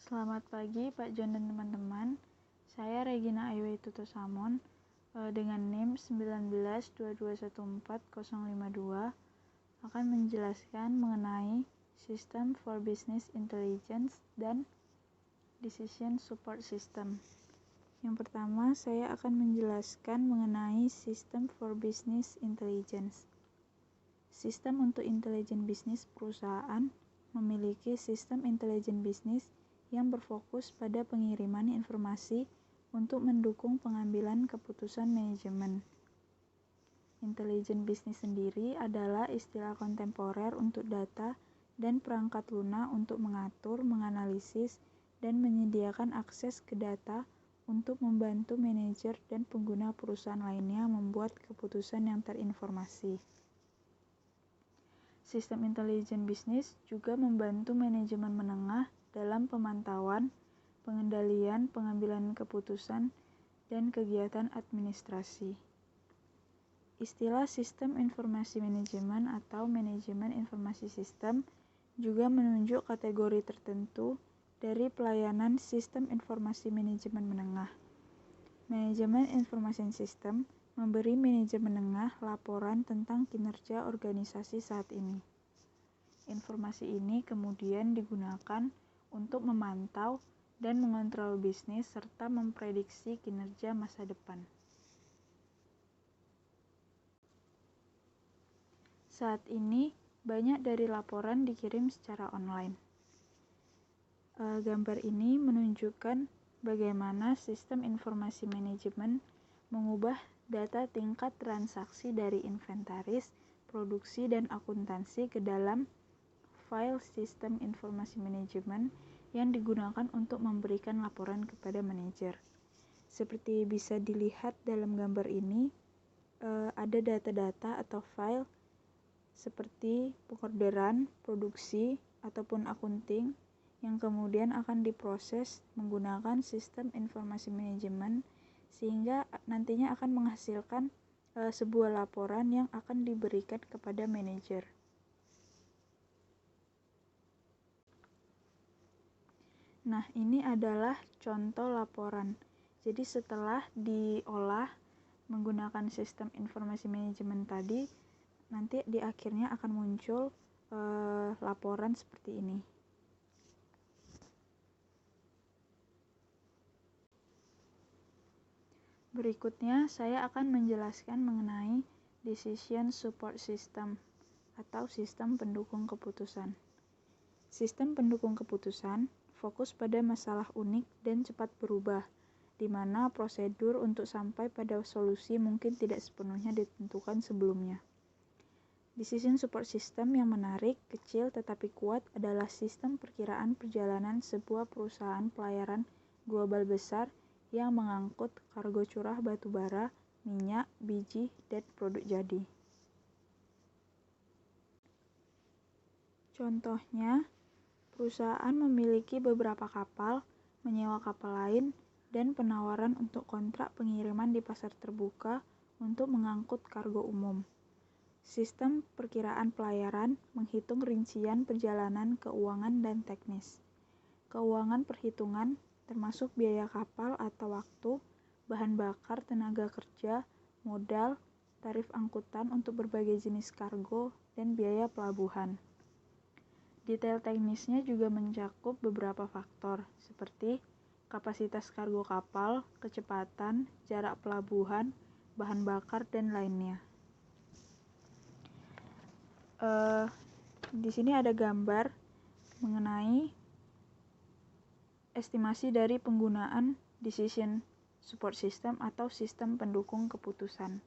Selamat pagi Pak John dan teman-teman. Saya Regina Aiwei Tutosamon dengan NIM 1922140052 akan menjelaskan mengenai System for Business Intelligence dan Decision Support System. Yang pertama, saya akan menjelaskan mengenai System for Business Intelligence. Sistem untuk intelijen bisnis perusahaan memiliki sistem intelijen bisnis yang berfokus pada pengiriman informasi untuk mendukung pengambilan keputusan manajemen. Intelijen bisnis sendiri adalah istilah kontemporer untuk data dan perangkat lunak untuk mengatur, menganalisis, dan menyediakan akses ke data untuk membantu manajer dan pengguna perusahaan lainnya membuat keputusan yang terinformasi. Sistem intelijen bisnis juga membantu manajemen menengah dalam pemantauan, pengendalian, pengambilan keputusan, dan kegiatan administrasi. Istilah sistem informasi manajemen atau manajemen informasi sistem juga menunjuk kategori tertentu dari pelayanan sistem informasi manajemen menengah. Manajemen informasi sistem memberi manajer menengah laporan tentang kinerja organisasi saat ini. Informasi ini kemudian digunakan untuk memantau dan mengontrol bisnis serta memprediksi kinerja masa depan. Saat ini, banyak dari laporan dikirim secara online. Gambar ini menunjukkan bagaimana sistem informasi manajemen mengubah data tingkat transaksi dari inventaris, produksi, dan akuntansi ke dalam file sistem informasi manajemen yang digunakan untuk memberikan laporan kepada manajer. Seperti bisa dilihat dalam gambar ini, ada data-data atau file seperti pengorderan, produksi, ataupun akunting yang kemudian akan diproses menggunakan sistem informasi manajemen sehingga nantinya akan menghasilkan sebuah laporan yang akan diberikan kepada manajer. Nah, ini adalah contoh laporan. Jadi setelah diolah menggunakan sistem informasi manajemen tadi, nanti di akhirnya akan muncul laporan seperti ini. Berikutnya, saya akan menjelaskan mengenai Decision Support System atau sistem pendukung keputusan. Sistem pendukung keputusan fokus pada masalah unik dan cepat berubah, di mana prosedur untuk sampai pada solusi mungkin tidak sepenuhnya ditentukan sebelumnya. Decision Support System yang menarik, kecil tetapi kuat adalah sistem perkiraan perjalanan sebuah perusahaan pelayaran global besar yang mengangkut kargo curah batu bara, minyak, biji, dan produk jadi. Contohnya, perusahaan memiliki beberapa kapal, menyewa kapal lain, dan penawaran untuk kontrak pengiriman di pasar terbuka untuk mengangkut kargo umum. Sistem perkiraan pelayaran menghitung rincian perjalanan keuangan dan teknis. Keuangan perhitungan termasuk biaya kapal atau waktu, bahan bakar, tenaga kerja, modal, tarif angkutan untuk berbagai jenis kargo, dan biaya pelabuhan. Detail teknisnya juga mencakup beberapa faktor, seperti kapasitas kargo kapal, kecepatan, jarak pelabuhan, bahan bakar, dan lainnya. Di sini ada gambar mengenai estimasi dari penggunaan Decision Support System atau sistem pendukung keputusan.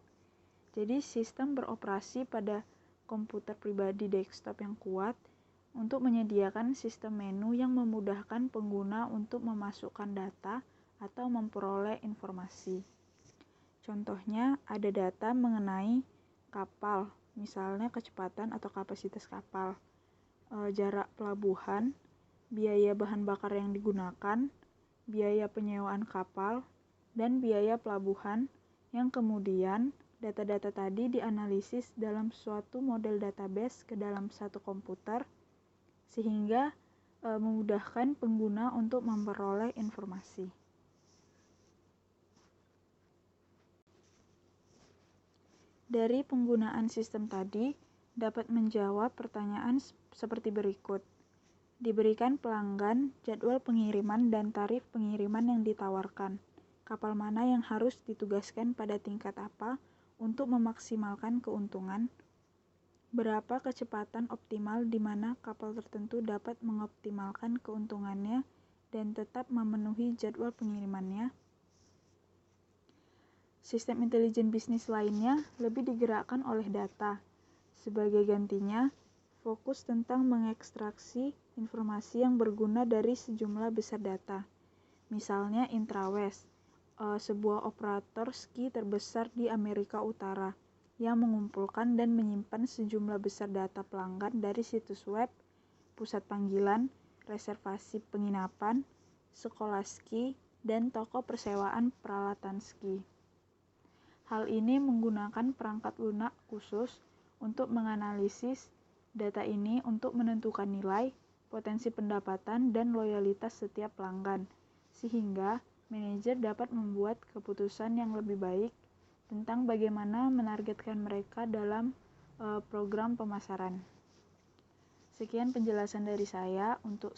Jadi sistem beroperasi pada komputer pribadi desktop yang kuat untuk menyediakan sistem menu yang memudahkan pengguna untuk memasukkan data atau memperoleh informasi. Contohnya ada data mengenai kapal, misalnya kecepatan atau kapasitas kapal, jarak pelabuhan, biaya bahan bakar yang digunakan, biaya penyewaan kapal, dan biaya pelabuhan yang kemudian data-data tadi dianalisis dalam suatu model database ke dalam satu komputer sehingga memudahkan pengguna untuk memperoleh informasi. Dari penggunaan sistem tadi, dapat menjawab pertanyaan seperti berikut. Diberikan pelanggan, jadwal pengiriman, dan tarif pengiriman yang ditawarkan. Kapal mana yang harus ditugaskan pada tingkat apa untuk memaksimalkan keuntungan? Berapa kecepatan optimal di mana kapal tertentu dapat mengoptimalkan keuntungannya dan tetap memenuhi jadwal pengirimannya? Sistem intelijen bisnis lainnya lebih digerakkan oleh data. Sebagai gantinya, fokus tentang mengekstraksi informasi yang berguna dari sejumlah besar data. Misalnya Intrawest, sebuah operator ski terbesar di Amerika Utara, yang mengumpulkan dan menyimpan sejumlah besar data pelanggan dari situs web, pusat panggilan, reservasi penginapan, sekolah ski, dan toko persewaan peralatan ski. Hal ini menggunakan perangkat lunak khusus untuk menganalisis data ini untuk menentukan nilai, potensi pendapatan, dan loyalitas setiap pelanggan, sehingga manajer dapat membuat keputusan yang lebih baik tentang bagaimana menargetkan mereka dalam program pemasaran. Sekian penjelasan dari saya. Untuk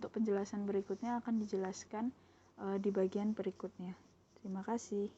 penjelasan berikutnya akan dijelaskan di bagian berikutnya. Terima kasih.